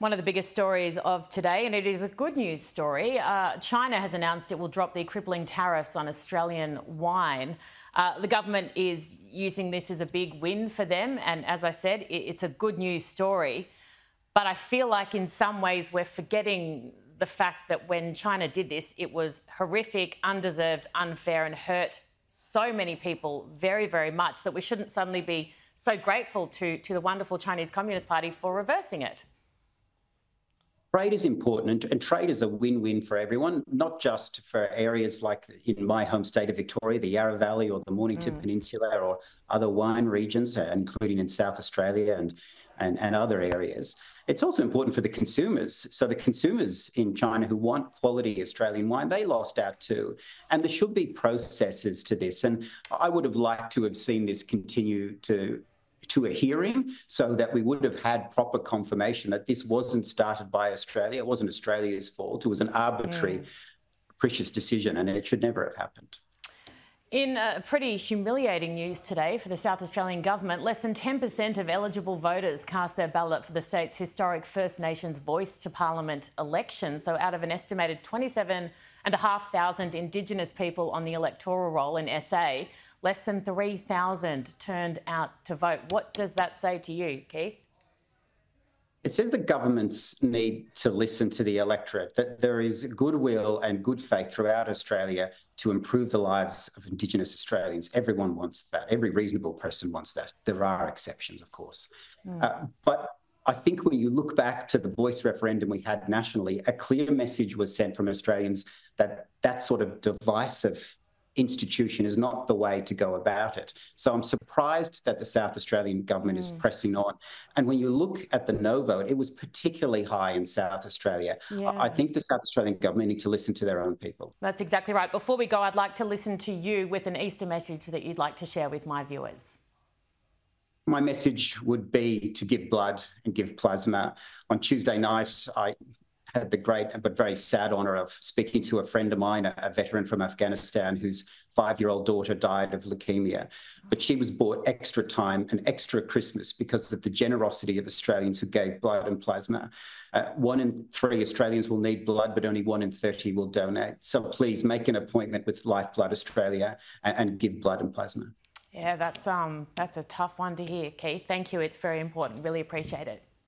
One of the biggest stories of today, and it is a good news story. China has announced it will drop the crippling tariffs on Australian wine. The government is using this as a big win for them. And as I said, it's a good news story. But I feel like in some ways we're forgetting the fact that when China did this, it was horrific, undeserved, unfair, and hurt so many people very, very much that we shouldn't suddenly be so grateful to the wonderful Chinese Communist Party for reversing it. Trade is important, and trade is a win-win for everyone, not just for areas like in my home state of Victoria, the Yarra Valley or the Mornington Peninsula or other wine regions, including in South Australia and other areas. It's also important for the consumers. So the consumers in China who want quality Australian wine, they lost out too. And there should be processes to this. And I would have liked to have seen this continue to a hearing so that we would have had proper confirmation that this wasn't started by Australia. It wasn't Australia's fault. It was an arbitrary, capricious decision, and it should never have happened. In pretty humiliating news today for the South Australian government, less than 10% of eligible voters cast their ballot for the state's historic First Nations Voice to Parliament election. So out of an estimated 27,500 Indigenous people on the electoral roll in SA, less than 3,000 turned out to vote. What does that say to you, Keith? It says that governments need to listen to the electorate, that there is goodwill and good faith throughout Australia to improve the lives of Indigenous Australians. Everyone wants that. Every reasonable person wants that. There are exceptions, of course. But I think when you look back to the voice referendum we had nationally, a clear message was sent from Australians that that sort of divisive institution is not the way to go about it. So I'm surprised that the South Australian government is pressing on. And when you look at the no vote, it was particularly high in South Australia. I think the South Australian government need to listen to their own people. That's exactly right. Before we go, I'd like to listen to you with an Easter message that you'd like to share with my viewers. My message would be to give blood and give plasma. On Tuesday night, I had the great but very sad honour of speaking to a friend of mine, a veteran from Afghanistan, whose 5-year-old daughter died of leukemia. But she was bought extra time and extra Christmas because of the generosity of Australians who gave blood and plasma. 1 in 3 Australians will need blood, but only 1 in 30 will donate. So please make an appointment with Lifeblood Australia and give blood and plasma. Yeah, that's a tough one to hear, Keith. Thank you. It's very important. Really appreciate it.